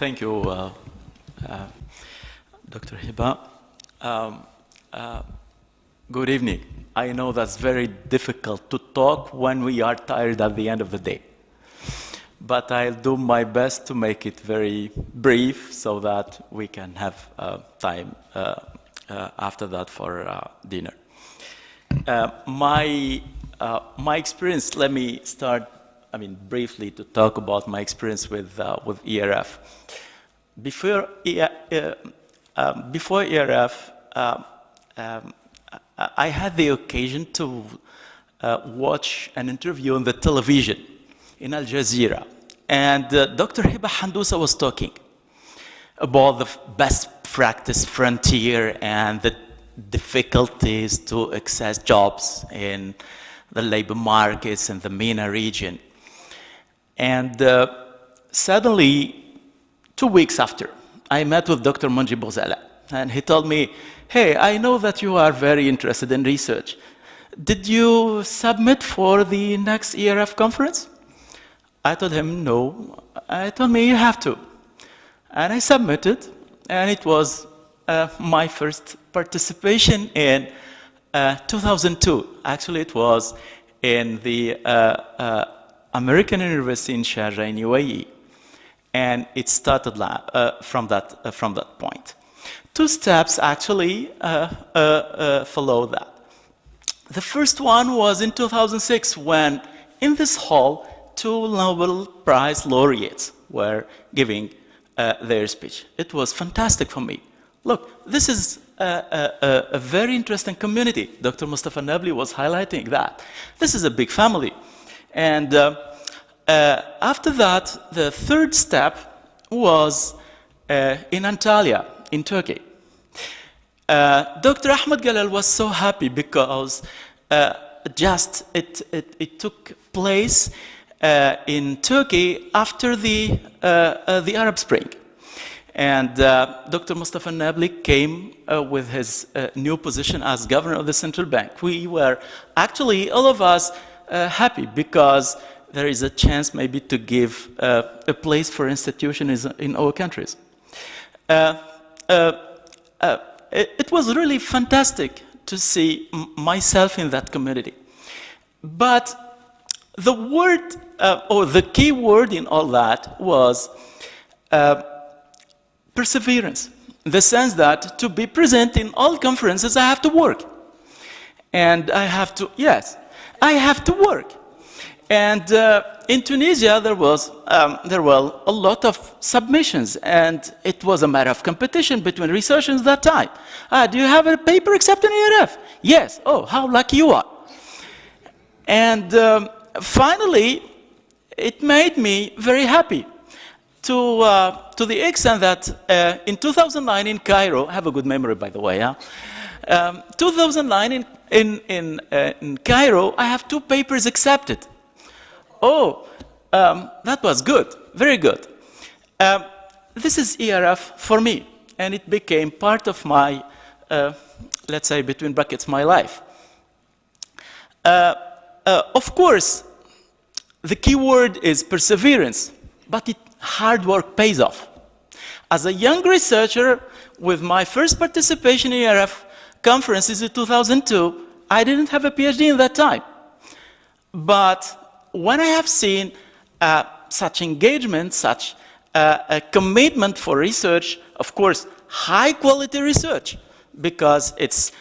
Thank you, Dr. Hiba. Good evening. I know that's very difficult to talk when we are tired at the end of the day. But I'll do my best to make it very brief so that we can have time after that for dinner. My experience, let me start, briefly to talk about my experience with ERF. Before ERF, I had the occasion to watch an interview on the television in Al Jazeera, and Dr. Hiba Handousa was talking about the best practice frontier and the difficulties to access jobs in the labor markets in the MENA region. And suddenly, 2 weeks after, I met with Dr. Munji Bozala, and he told me, hey, I know that you are very interested in research. Did you submit for the next ERF conference? I told him, no. I told me, you have to. And I submitted, and it was my first participation in 2002. Actually, it was in the American University in Sharjah in UAE. And it started from that point. 2 steps actually follow that. The first one was in 2006 when in this hall 2 Nobel Prize laureates were giving their speech. It was fantastic for me. Look, this is a very interesting community. Dr. Mustafa Nabli was highlighting that. This is a big family. And after that, the third step was in Antalya, in Turkey. Dr. Ahmed Galal was so happy because it took place in Turkey after the Arab Spring. And Dr. Mustafa Nabli came with his new position as governor of the central bank. We were actually, all of us, happy because there is a chance maybe to give a place for institutions in our countries. It was really fantastic to see myself in that community. But the word, or the key word in all that was perseverance. In the sense that to be present in all conferences, I have to work. And I have to, yes, I have to work. And in Tunisia, there were a lot of submissions, and it was a matter of competition between researchers at that time. Do you have a paper accepted in ERF? Yes. Oh, how lucky you are. And finally, it made me very happy to the extent that in 2009 in Cairo, I have a good memory, by the way, 2009 in Cairo, I have 2 papers accepted. Oh, that was good, very good. This is ERF for me, and it became part of my, let's say, between brackets, my life. Of course, the key word is perseverance, but hard work pays off. As a young researcher, with my first participation in ERF conferences in 2002, I didn't have a PhD in that time. But when I have seen such engagement, such a commitment for research, of course, high-quality research, because it's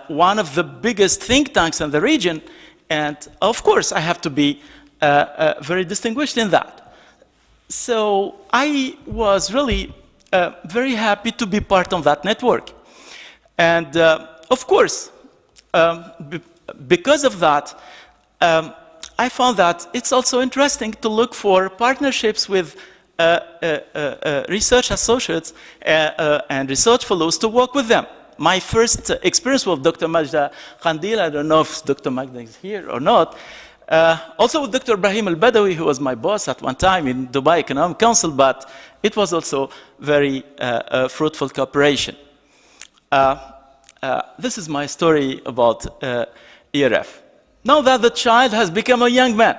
one of the biggest think tanks in the region, and of course, I have to be very distinguished in that. So I was really very happy to be part of that network. And of course, because of that, I found that it's also interesting to look for partnerships with research associates and research fellows to work with them. My first experience with Dr. Majda Khandil, I don't know if Dr. Magda is here or not, also with Dr. Ibrahim Al-Badawi, who was my boss at one time in Dubai Economic Council, but it was also very fruitful cooperation. This is my story about ERF. Now that the child has become a young man,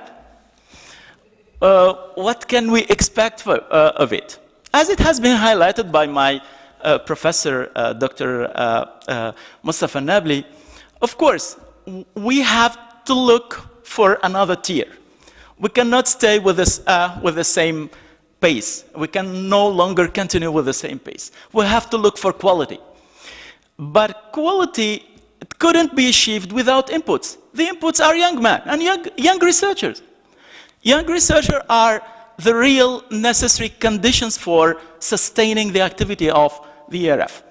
what can we expect of it? As it has been highlighted by my professor, Dr. Mustafa Nabli, of course, we have to look for another tier. We cannot stay with the same pace. We can no longer continue with the same pace. We have to look for quality. But quality couldn't be achieved without inputs. The inputs are young men and young researchers. Young researchers are the real necessary conditions for sustaining the activity of the ERF.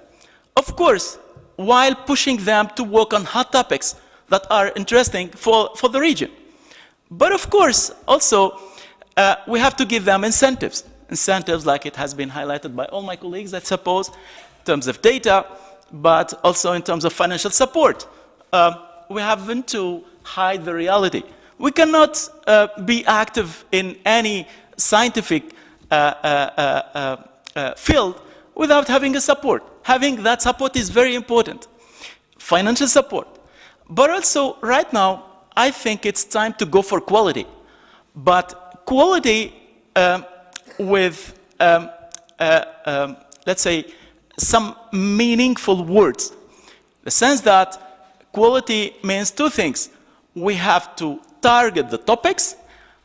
Of course, while pushing them to work on hot topics that are interesting for the region. But of course, also, we have to give them incentives. Incentives like it has been highlighted by all my colleagues, I suppose, in terms of data, but also in terms of financial support. We haven't to hide the reality. We cannot be active in any scientific field without having a support. Having that support is very important. Financial support. But also, right now, I think it's time to go for quality. But quality with, let's say, some meaningful words. The sense that quality means two things. We have to target the topics,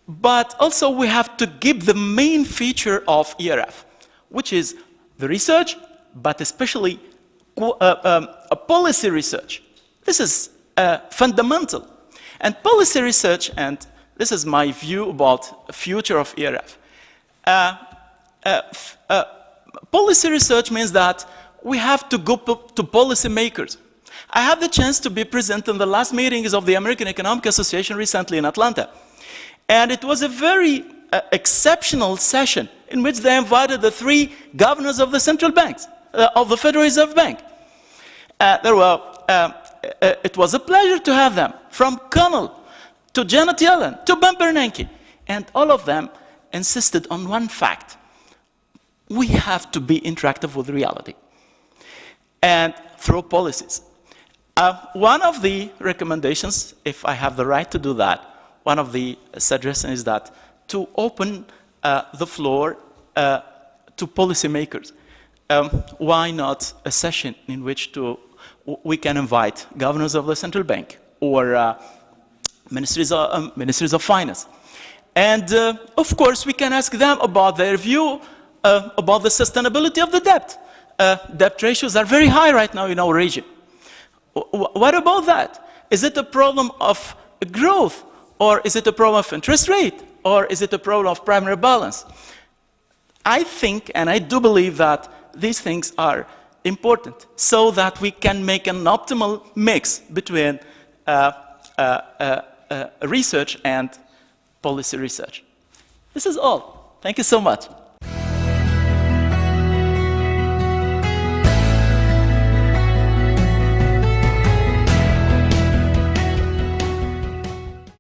but also we have to give the main feature of ERF, which is the research, but especially a policy research. This is fundamental. And policy research, and this is my view about the future of ERF, policy research means that we have to go to policymakers. I had the chance to be present in the last meetings of the American Economic Association recently in Atlanta. And it was a very exceptional session in which they invited the 3 governors of the central banks, of the Federal Reserve Bank. It was a pleasure to have them, from Connell to Janet Yellen to Ben Bernanke. And all of them insisted on one fact. We have to be interactive with reality and through policies. One of the recommendations, if I have the right to do that, one of the suggestions is that to open the floor to policymakers. Why not a session in which we can invite governors of the central bank or ministries of finance? And of course, we can ask them about their view about the sustainability of the debt. Debt ratios are very high right now in our region. What about that? Is it a problem of growth? Or is it a problem of interest rate? Or is it a problem of primary balance? I think, and I do believe that these things are important so that we can make an optimal mix between research and policy research. This is all. Thank you so much.